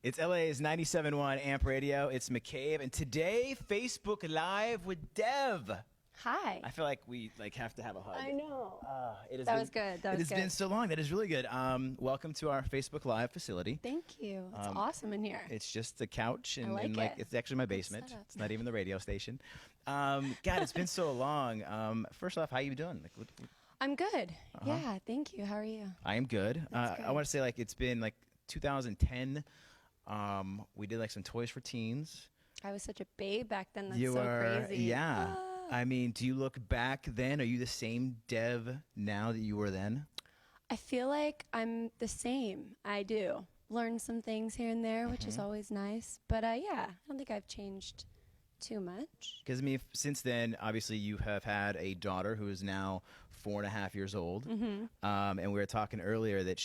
It's LA's 97.1 Amp Radio. It's McCabe, and today Facebook Live with Dev. Hi. I feel like we have to have a hug. I know. That was good. That it was has been so long. That is really good. Welcome to our Facebook Live facility. Thank you. It's awesome in here. It's just the couch, and, I like it. it's actually my basement. It's not even the radio station. God, it's been so long. First off, how you doing? I'm good. Yeah, thank you. How are you? I am good. I want to say it's been 2010. We did some Toys for Teens. I was such a babe back then. That's You so were, crazy. yeah. I mean, do you look back then? Are you the same Dev now that you were then? I feel like I'm the same. I do. Learn some things here and there, which is always nice. But yeah, I don't think I've changed too much. Because, I mean, since then, obviously, you have had a daughter who is now 4.5 years old. And we were talking earlier that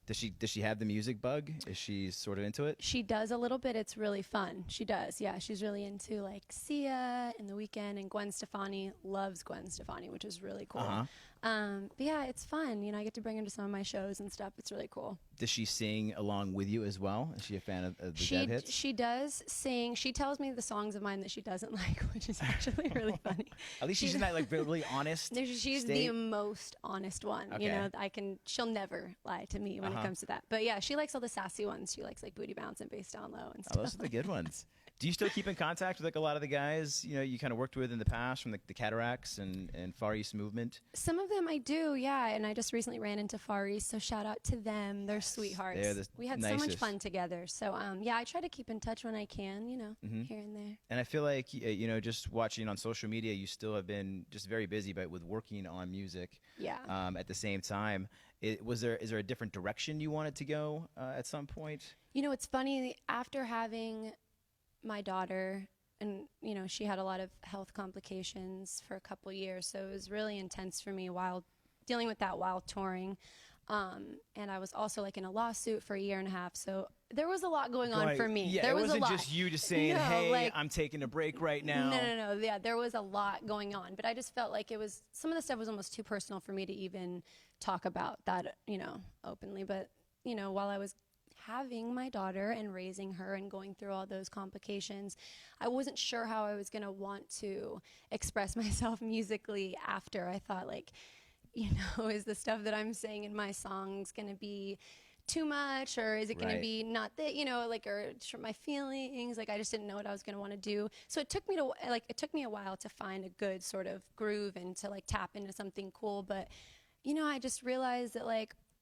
Does she have the music bug? Is she sort of into it? She does a little bit. It's really fun. She does. Yeah, she's really into Sia and The Weeknd, and Gwen Stefani. Loves Gwen Stefani, which is really cool. But yeah, it's fun. You know, I get to bring her to some of my shows and stuff. It's really cool. Does she sing along with you as well? Is she a fan of the Dev hits? She does sing. She tells me the songs of mine that she doesn't like, which is actually really funny. At least she's in that really honest She's state. the most honest one. Okay. You know, she'll never lie to me when it comes to that. But yeah, she likes all the sassy ones. She likes Booty Bounce and Bass Down Low and stuff. Oh, those are the good ones. Do you still keep in contact with a lot of the guys you kind of worked with in the past from the Cataracts and Far East movement? Some of them I do, yeah. And I just recently ran into Far East, so shout out to them. They're sweethearts. They're the we had nicest. so much fun together. So yeah, I try to keep in touch when I can, here and there. And I feel like, just watching on social media, you still have been just very busy with working on music. Yeah. At the same time. Is there a different direction you wanted to go at some point? It's funny. After having my daughter, and she had a lot of health complications for a couple years, so it was really intense for me while dealing with that while touring. And I was also in a lawsuit for a year and a half, so there was a lot going on for me. Yeah, there was wasn't a lot. just you just saying, "Hey, I'm taking a break right now." No. Yeah, there was a lot going on, but I just felt like some of the stuff was almost too personal for me to even talk about that, openly. But while I was having my daughter and raising her and going through all those complications, I wasn't sure how I was going to want to express myself musically after. I thought is the stuff that I'm saying in my songs going to be too much, or is it going to be not that, or hurt my feelings? I just didn't know what I was going to want to do. So it took me a while to find a good sort of groove and to tap into something cool. But, I just realized that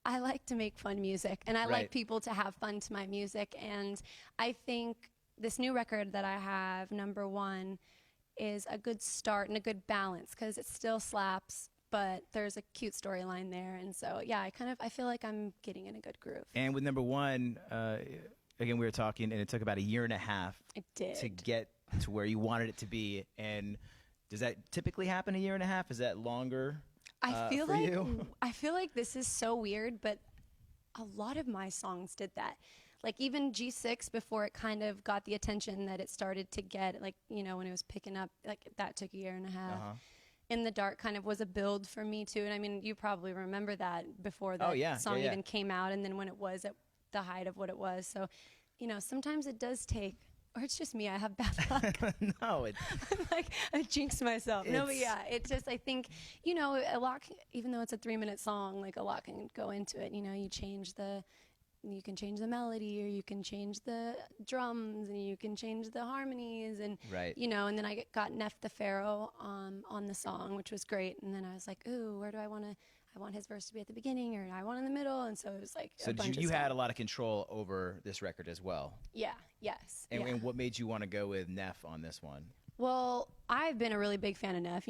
I like to make fun music, and I like people to have fun to my music. And I think this new record that I have, number 1, is a good start and a good balance, because it still slaps, but there's a cute storyline there. And so, yeah, I feel like I'm getting in a good groove. And with number 1, again, we were talking, and it took about a year and a half to get to where you wanted it to be. And does that typically happen a year and a half? Is that longer? I feel for you? I feel like this is so weird, but a lot of my songs did that. Even G6, before it kind of got the attention that it started to get, when it was picking up, that took a year and a half. In the Dark kind of was a build for me too. And I mean, you probably remember that before the song even came out, and then when it was at the height of what it was. So, sometimes it does take, or it's just me, I have bad luck. No, I jinx myself. No, but yeah, it's just, I think, a lot, even though it's a 3-minute song, a lot can go into it. You can change the melody, or you can change the drums, and you can change the harmonies, and and then I got Neff the Pharaoh on the song, which was great. And then I was like, ooh, where do I want to? I want his verse to be at the beginning, or I want in the middle, and so it was So you had a lot of control over this record as well. Yeah. Yes. And what made you want to go with Neff on this one? Well, I've been a really big fan of Neff.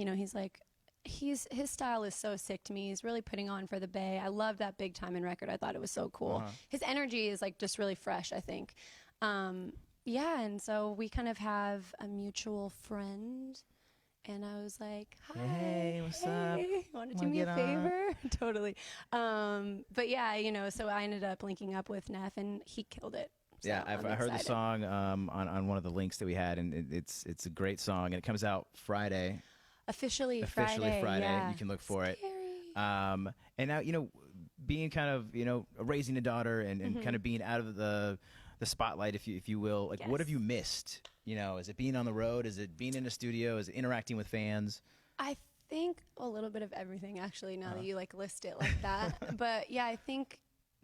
His style is so sick to me. He's really putting on for the Bay. I love that Big Time record. I thought it was so cool. His energy is just really fresh, I think. Yeah, and so we kind of have a mutual friend, and I was like, hi, hey, what's up? Want to do me a favor? Totally. But yeah, so I ended up linking up with Neff, and he killed it. So yeah, I heard the song on one of the links that we had, and it's a great song, and it comes out Friday. Officially Friday. Yeah. You can look for Scary. it. And now, being kind of, raising a daughter and kind of being out of the the spotlight, if you will. Like, what have you missed? You know, is it being on the road? Is it being in a studio? Is it interacting with fans? I think a little bit of everything, actually, now that you like list it like that. But yeah, I think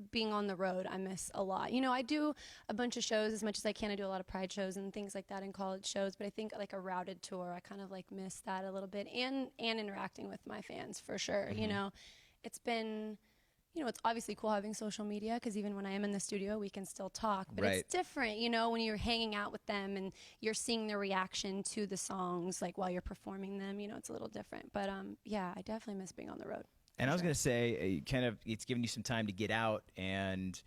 being on the road, I miss a lot. You know, I do a bunch of shows as much as I can. I do a lot of Pride shows and things like that, and college shows. But I think like a routed tour, I kind of like miss that a little bit, and interacting with my fans for sure. You know, it's been, you know, it's obviously cool having social media, because even when I am in the studio, we can still talk. But it's different, you know, when you're hanging out with them and you're seeing their reaction to the songs, like while you're performing them. You know, it's a little different. But yeah, I definitely miss being on the road. And I was going to say, it's given you some time to get out, and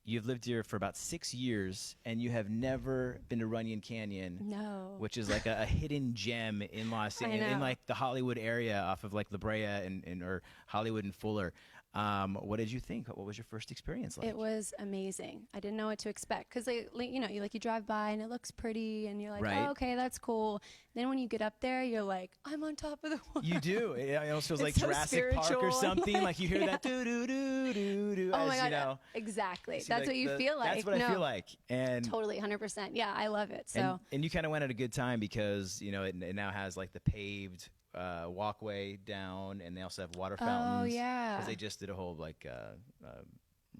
you've lived here for about 6 years, and you have never been to Runyon Canyon. No. Which is like a hidden gem in in like the Hollywood area, off of like La Brea and or Hollywood and Fuller. What did you think? What was your first experience like? It was amazing. I didn't know what to expect, because you know, you drive by and it looks pretty, and you're like, oh, okay, that's cool. Then when you get up there, you're like, I'm on top of the world. You do. It almost feels like so Jurassic Park or something. Like you hear that do do do do do. Oh my God! You know, exactly. That's what you feel like. That's what I feel like. And totally, 100%. Yeah, I love it. So. And you kind of went at a good time, because you know it now has like the paved walkway down, and they also have water fountains. Oh yeah. Because they just did a whole like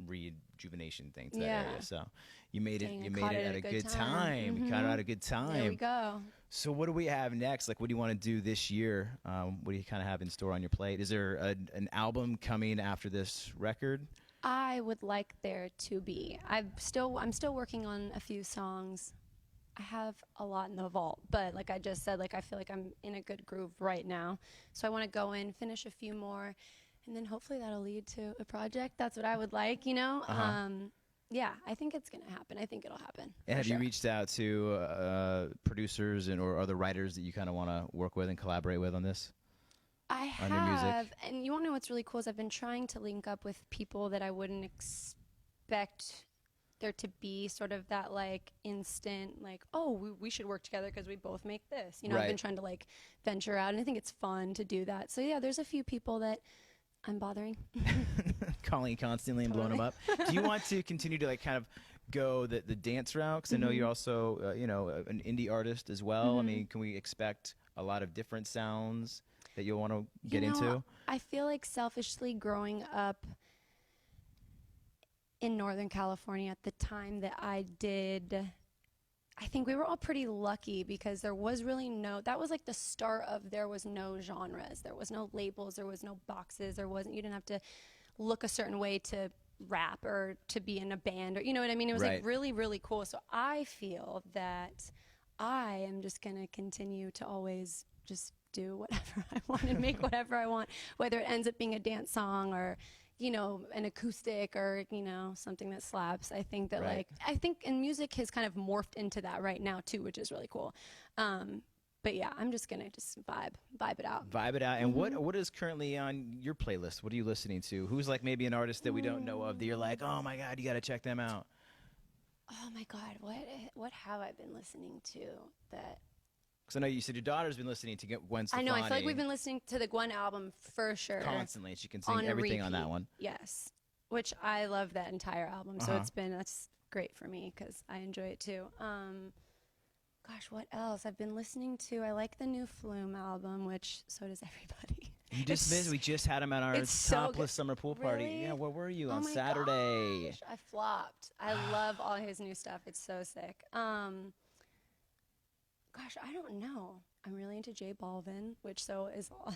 rejuvenation thing to that area. So you made it. You made it at a good time. You caught it at a good time. There we go. So what do we have next? Like, what do you want to do this year? What do you kind of have in store on your plate? Is there an album coming after this record? I would like there to be. I'm still working on a few songs. I have a lot in the vault, but like I just said, like I feel like I'm in a good groove right now. So I want to go in, finish a few more, and then hopefully that'll lead to a project. That's what I would like, you know? Yeah, I think it's going to happen. I think it'll happen. And have you reached out to producers or other writers that you kind of want to work with and collaborate with on this? I have. Your music? And you want to know what's really cool is I've been trying to link up with people that I wouldn't expect there to be sort of that like instant like, oh, we should work together because we both make this. You know, I've been trying to like venture out, and I think it's fun to do that. So yeah, there's a few people that I'm bothering. Calling constantly and blowing them up. Do you want to continue to like kind of go the dance route? Because I know you're also, you know, an indie artist as well. I mean, can we expect a lot of different sounds that you'll want to get into? I feel like selfishly growing up in Northern California at the time that I did, I think we were all pretty lucky, because there was really that was like the start of, there was no genres, there was no labels, there was no boxes, you didn't have to look a certain way to rap or to be in a band, or you know what I mean? It was like really, really cool. So I feel that I am just going to continue to always just do whatever I want and make whatever I want, whether it ends up being a dance song or, you know, an acoustic or, you know, something that slaps. I think that I think and music has kind of morphed into that right now too, which is really cool. But yeah, I'm just gonna vibe it out. Vibe it out. And what is currently on your playlist? What are you listening to? Who's like maybe an artist that we don't know of that you're like, oh my God, you got to check them out? Oh my God, what have I been listening to that? Because I know you said your daughter's been listening to Gwen Stefani. I know. I feel like we've been listening to the Gwen album for sure. Constantly. She can sing everything on that one. Yes. Which I love that entire album. So that's great for me because I enjoy it too. Gosh, what else? I've been listening to, I like the new Flume album, which so does everybody. You just missed, we just had him at our topless summer pool party. Really? Yeah, where were you on Saturday? Gosh, I flopped. I love all his new stuff. It's so sick. Gosh, I don't know. I'm really into J Balvin, which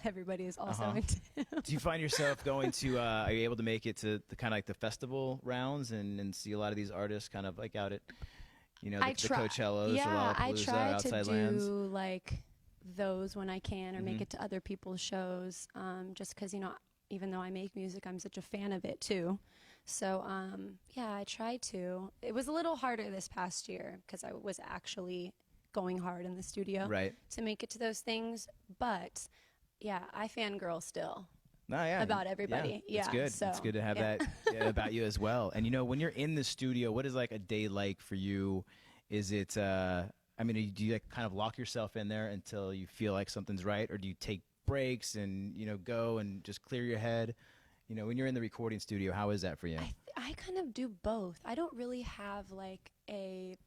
everybody is also into. Do you find yourself going to, are you able to make it to the kind of like the festival rounds and see a lot of these artists kind of like out at, you know, the Coachellas, yeah, I try Outside to Lands? do like those when I can or make it to other people's shows, just because, you know, even though I make music, I'm such a fan of it too. So, yeah, I try to. It was a little harder this past year because I was actually going hard in the studio to make it to those things. But, yeah, I fangirl still about everybody. Yeah, it's good. So, it's good to have that about you as well. And, you know, when you're in the studio, what is like a day like for you? Is it, I mean, do you like kind of lock yourself in there until you feel like something's right? Or do you take breaks and, you know, go and just clear your head? You know, when you're in the recording studio, how is that for you? I kind of do both. I don't really have like a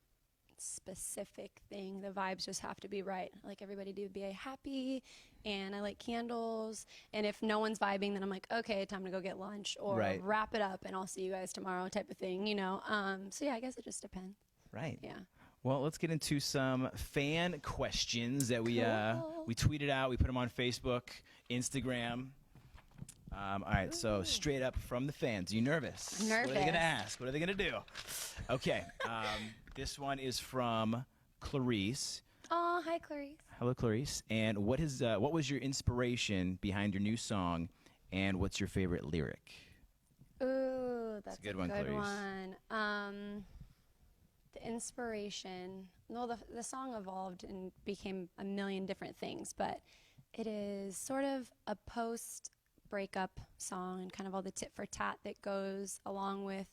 specific thing. The vibes just have to be right. I like everybody to be happy, and I like candles. And if no one's vibing, then I'm like, okay, time to go get lunch or Right. wrap it up, and I'll see you guys tomorrow, type of thing. You know. So yeah, I guess it just depends. Right. Yeah. Well, let's get into some fan questions that we Cool. we tweeted out. We put them on Facebook, Instagram. All right, so straight up from the fans. You nervous? I'm nervous. What are they gonna ask? What are they gonna do? Okay. This one is from Clarice. Oh, hi, Clarice. Hello, Clarice. And what was your inspiration behind your new song, and what's your favorite lyric? Ooh, that's a good one, Clarice. The inspiration. Well, the song evolved and became a million different things, but it is sort of a post-breakup song and kind of all the tit for tat that goes along with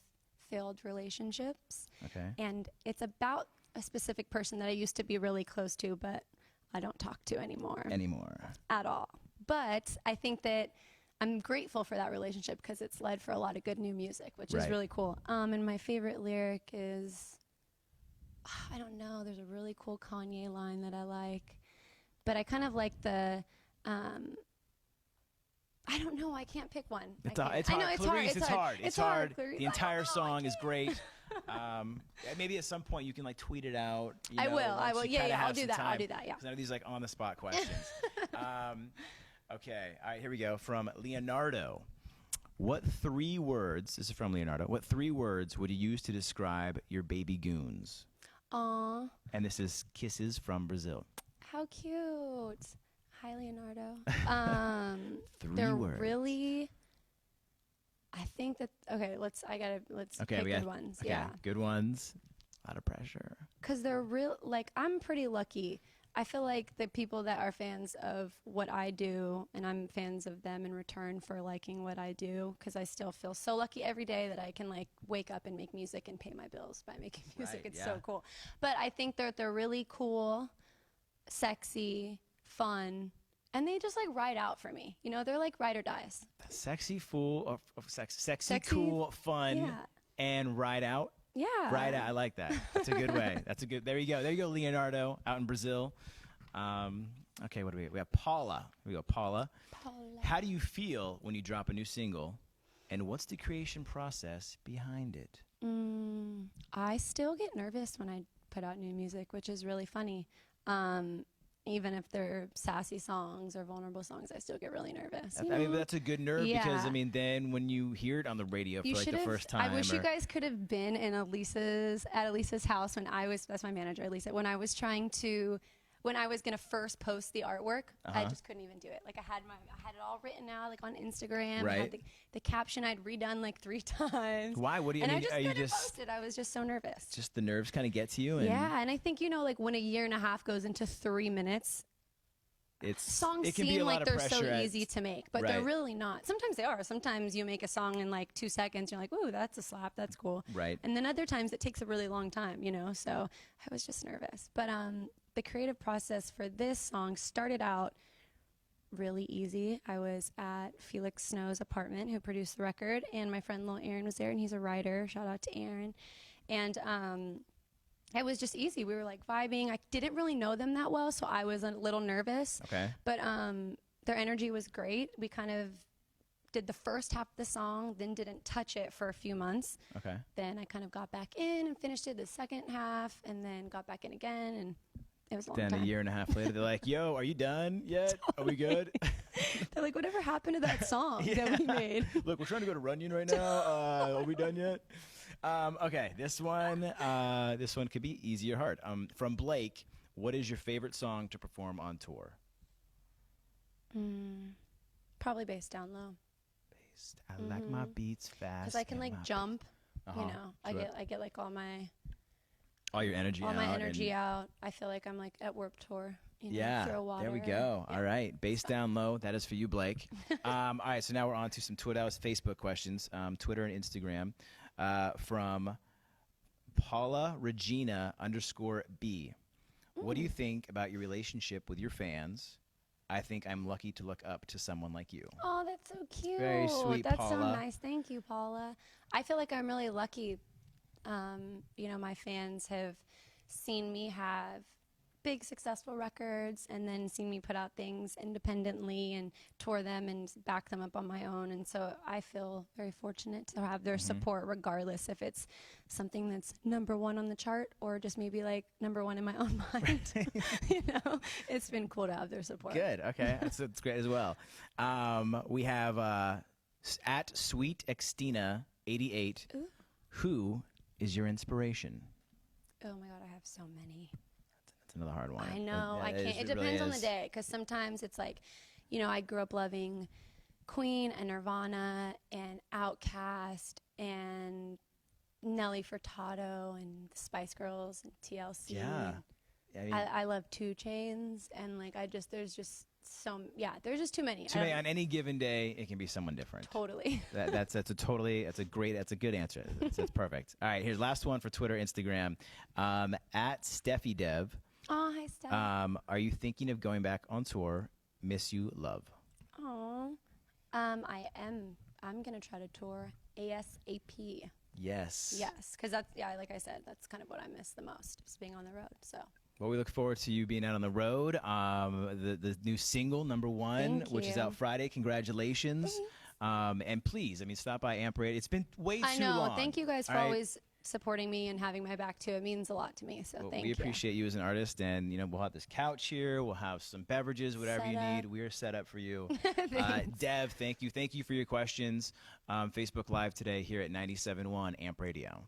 failed relationships. Okay. And it's about a specific person that I used to be really close to, but I don't talk to anymore. At all. But I think that I'm grateful for that relationship because it's led for a lot of good new music, which is really cool. And my favorite lyric is, I don't know, there's a really cool Kanye line that I like. But I kind of like the, I don't know, I can't pick one. It's hard. Clarice, it's hard. It's hard. Clarice. The entire song is great. Maybe at some point you can like tweet it out. I will. Yeah, I'll do that. I'll do that, yeah. Because none of these like on the spot questions. Okay. All right, here we go. From Leonardo. What 3 words, this is from Leonardo, what 3 words would you use to describe your baby goons? Aw. And this is kisses from Brazil. How cute. Hi, Leonardo. 3 words. Really, I think that, okay, let's pick good ones. Okay, yeah. Good ones. A lot of pressure. Because they're real, like, I'm pretty lucky. I feel like the people that are fans of what I do, and I'm fans of them in return for liking what I do, because I still feel so lucky every day that I can, like, wake up and make music and pay my bills by making music. Right, it's so cool. But I think they're really cool, sexy, fun, and they just, like, ride out for me. You know, they're like ride or dies. Sexy, sexy, cool, fun, and ride out. Yeah. Ride out. I like that. That's a good way. There you go. There you go, Leonardo, out in Brazil. Okay, what do we have? We have Paula. Here we go, Paula. How do you feel when you drop a new single, and what's the creation process behind it? I still get nervous when I put out new music, which is really funny. Even if they're sassy songs or vulnerable songs, I still get really nervous. I mean, that's a good nerve because, I mean, then when you hear it on the radio for like the first time. I wish you guys could have been in Elisa's house when that's my manager, Elisa, when I was going to first post the artwork. I just couldn't even do it. Like I had it all written out like on Instagram. Right. I had the caption I'd redone like 3 times. Why? What do you and mean? I just couldn't post it. I was just so nervous. Just the nerves kind of get to you? Yeah, and I think, like when a year and a half goes into 3 minutes, songs seem like they're so easy to make, but they're really not. Sometimes they are. Sometimes you make a song in like 2 seconds. You're like, ooh, that's a slap. That's cool. Right. And then other times it takes a really long time, So I was just nervous. But the creative process for this song started out really easy. I was at Felix Snow's apartment, who produced the record, and my friend Lil Aaron was there, and he's a writer. Shout out to Aaron. And it was just easy. We were like vibing. I didn't really know them that well, so I was a little nervous. Okay. But their energy was great. We kind of did the first half of the song, then didn't touch it for a few months. Okay. Then I kind of got back in and finished it the second half, and then got back in again, and it was a long time. Then a year and a half later, they're like, yo, are you done yet? Are we good? They're like, whatever happened to that song that we made? Look, we're trying to go to Runyon right now. Are we done yet? Okay, this one could be easy or hard. From Blake, what is your favorite song to perform on tour? Probably Bass Down Low. I like my beats fast. Because I can like jump, I get like all your energy out. I feel like I'm like at Warped Tour. Throw water. There we go. Yeah. All right. Bass Down Low. That is for you, Blake. All right. So now we're on to some Facebook questions, Twitter and Instagram, from Paula Regina _B. What do you think about your relationship with your fans? I think I'm lucky to look up to someone like you. Oh, that's so cute. Very sweet, That's so Paula. nice. Thank you, Paula. I feel like I'm really lucky. You know, my fans have seen me have big successful records and then seen me put out things independently and tour them and back them up on my own. And so I feel very fortunate to have their support, regardless if it's something that's #1 on the chart or just maybe like #1 in my own mind. You know, it's been cool to have their support. Good. Okay. That's great as well. We have at Sweet Xtina 88. Ooh. Who is your inspiration? Oh my God, I have so many. That's another hard one. I know. I can't. It really depends on the is. day, because sometimes it's like, you know, I grew up loving Queen and Nirvana and Outkast and Nelly Furtado and the Spice Girls and TLC. Yeah. I mean, I love 2 Chainz, and like there's just there's just too many. too many on any given day, it can be someone different. Totally. That's a good answer. That's perfect. All right, here's last one for Twitter, Instagram. At Steffi Dev. Oh, hi, Steph. Are you thinking of going back on tour? Miss you, love. Oh, I am. I'm gonna try to tour ASAP. Yes. Yes, because like I said, that's kind of what I miss the most, is being on the road. So. Well, we look forward to you being out on the road. The new single, #1, Thank which is you. out Friday. Congratulations. And please, I mean, stop by Amp Radio. It's been way too long. Thank you guys for All right? always supporting me and having my back too. It means a lot to me. So Well, thank we you. appreciate you as an artist, and we'll have this couch here. We'll have some beverages, whatever you Set need. up. We are set up for you. Thanks. Dev, thank you for your questions. Facebook Live today here at 97.1 Amp Radio.